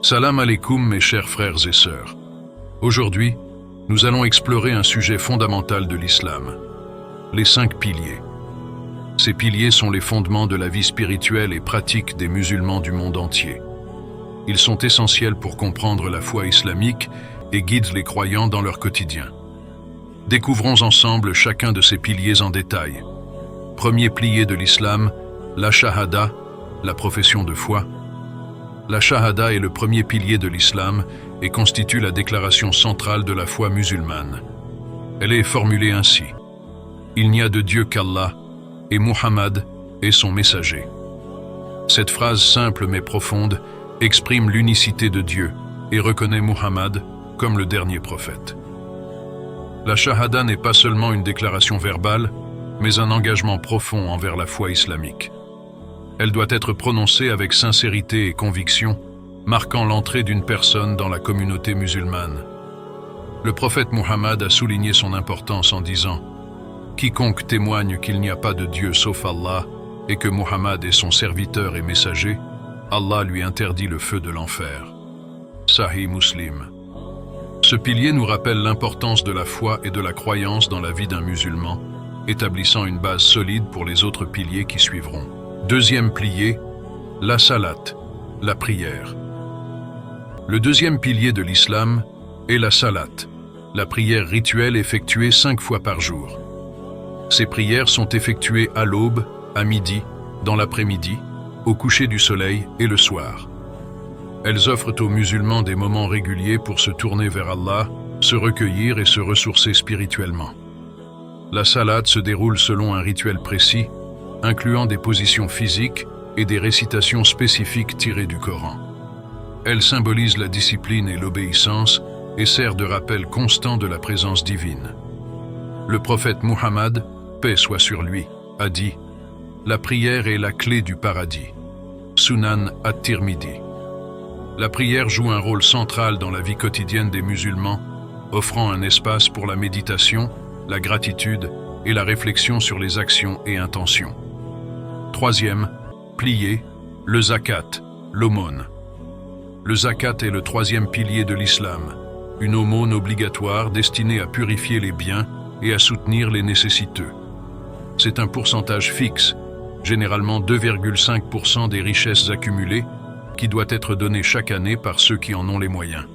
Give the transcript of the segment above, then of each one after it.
Salam alaikum mes chers frères et sœurs. Aujourd'hui, nous allons explorer un sujet fondamental de l'islam, les 5 piliers. Ces piliers sont les fondements de la vie spirituelle et pratique des musulmans du monde entier. Ils sont essentiels pour comprendre la foi islamique et guident les croyants dans leur quotidien. Découvrons ensemble chacun de ces piliers en détail. Premier pilier de l'islam, la shahada, la profession de foi. La shahada est le premier pilier de l'islam et constitue la déclaration centrale de la foi musulmane. Elle est formulée ainsi: Il n'y a de Dieu qu'Allah, et Muhammad est son messager. Cette phrase simple mais profonde exprime l'unicité de Dieu et reconnaît Muhammad comme le dernier prophète. La shahada n'est pas seulement une déclaration verbale, mais un engagement profond envers la foi islamique. Elle doit être prononcée avec sincérité et conviction, marquant l'entrée d'une personne dans la communauté musulmane. Le prophète Muhammad a souligné son importance en disant: Quiconque témoigne qu'il n'y a pas de Dieu sauf Allah et que Muhammad est son serviteur et messager, Allah lui interdit le feu de l'enfer. Sahih Muslim. Ce pilier nous rappelle l'importance de la foi et de la croyance dans la vie d'un musulman, établissant une base solide pour les autres piliers qui suivront. Deuxième pilier, la salat, la prière. Le deuxième pilier de l'islam est la salat, la prière rituelle effectuée 5 fois par jour. Ces prières sont effectuées à l'aube, à midi, dans l'après-midi, au coucher du soleil et le soir. Elles offrent aux musulmans des moments réguliers pour se tourner vers Allah, se recueillir et se ressourcer spirituellement. La salat se déroule selon un rituel précis, incluant des positions physiques et des récitations spécifiques tirées du Coran. Elle symbolise la discipline et l'obéissance et sert de rappel constant de la présence divine. Le prophète Muhammad, paix soit sur lui, a dit: La prière est la clé du paradis. Sunan at-Tirmidhi. La prière joue un rôle central dans la vie quotidienne des musulmans, offrant un espace pour la méditation, la gratitude et la réflexion sur les actions et intentions. Troisième pilier, le zakat, l'aumône. Le zakat est le troisième pilier de l'islam, une aumône obligatoire destinée à purifier les biens et à soutenir les nécessiteux. C'est un pourcentage fixe, généralement 2,5% des richesses accumulées, qui doit être donné chaque année par ceux qui en ont les moyens.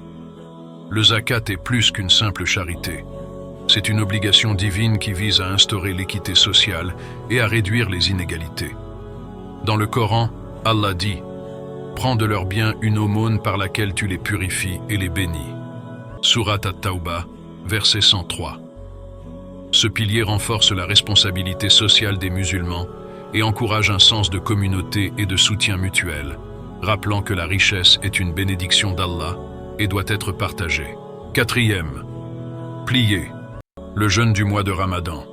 Le zakat est plus qu'une simple charité. C'est une obligation divine qui vise à instaurer l'équité sociale et à réduire les inégalités. Dans le Coran, Allah dit: Prends de leurs biens une aumône par laquelle tu les purifies et les bénis. Surat at-Tawbah, verset 103. Ce pilier renforce la responsabilité sociale des musulmans et encourage un sens de communauté et de soutien mutuel, rappelant que la richesse est une bénédiction d'Allah et doit être partagée. Quatrième pilier, le jeûne du mois de Ramadan.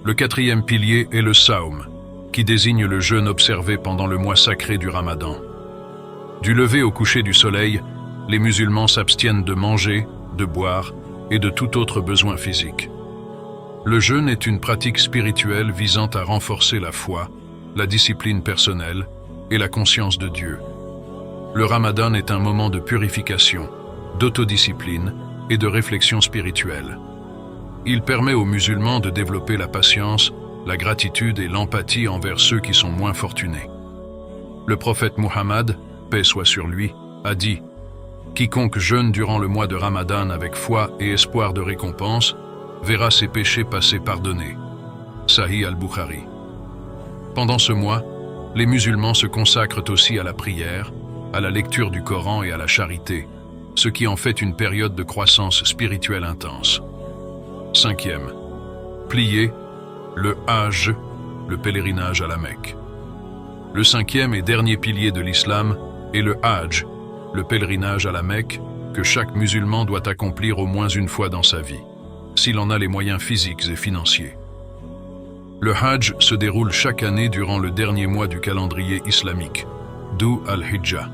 Le quatrième pilier est le Saum, qui désigne le jeûne observé pendant le mois sacré du Ramadan. Du lever au coucher du soleil, les musulmans s'abstiennent de manger, de boire et de tout autre besoin physique. Le jeûne est une pratique spirituelle visant à renforcer la foi, la discipline personnelle et la conscience de Dieu. Le Ramadan est un moment de purification, d'autodiscipline et de réflexion spirituelle. Il permet aux musulmans de développer la patience, la gratitude et l'empathie envers ceux qui sont moins fortunés. Le prophète Muhammad, paix soit sur lui, a dit: Quiconque jeûne durant le mois de Ramadan avec foi et espoir de récompense verra ses péchés passer pardonnés. Sahih al-Bukhari. Pendant ce mois, les musulmans se consacrent aussi à la prière, à la lecture du Coran et à la charité, ce qui en fait une période de croissance spirituelle intense. Cinquième pilier, le Hajj, le pèlerinage à la Mecque. Le cinquième et dernier pilier de l'islam est le Hajj, le pèlerinage à la Mecque, que chaque musulman doit accomplir au moins une fois dans sa vie, s'il en a les moyens physiques et financiers. Le Hajj se déroule chaque année durant le dernier mois du calendrier islamique, Dhu al-Hijjah.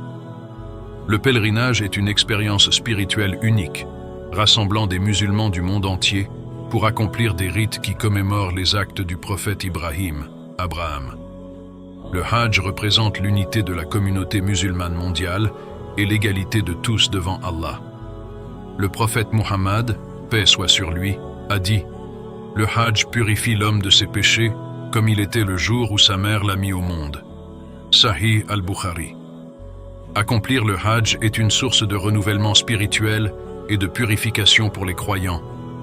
Le pèlerinage est une expérience spirituelle unique, rassemblant des musulmans du monde entier pour accomplir des rites qui commémorent les actes du prophète Ibrahim, Abraham. Le Hajj représente l'unité de la communauté musulmane mondiale et l'égalité de tous devant Allah. Le prophète Muhammad, paix soit sur lui, a dit « Le Hajj purifie l'homme de ses péchés comme il était le jour où sa mère l'a mis au monde. » Sahih al-Bukhari. Accomplir le Hajj est une source de renouvellement spirituel et de purification pour les croyants,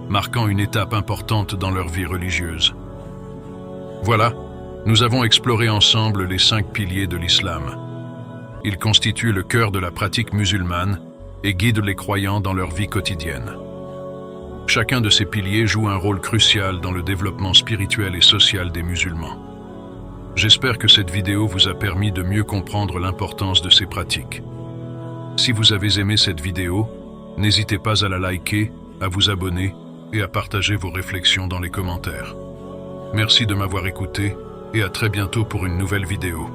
marquant une étape importante dans leur vie religieuse. Voilà, nous avons exploré ensemble les 5 piliers de l'islam. Ils constituent le cœur de la pratique musulmane et guident les croyants dans leur vie quotidienne. Chacun de ces piliers joue un rôle crucial dans le développement spirituel et social des musulmans. J'espère que cette vidéo vous a permis de mieux comprendre l'importance de ces pratiques. Si vous avez aimé cette vidéo, n'hésitez pas à la liker, à vous abonner et à partager vos réflexions dans les commentaires. Merci de m'avoir écouté et à très bientôt pour une nouvelle vidéo.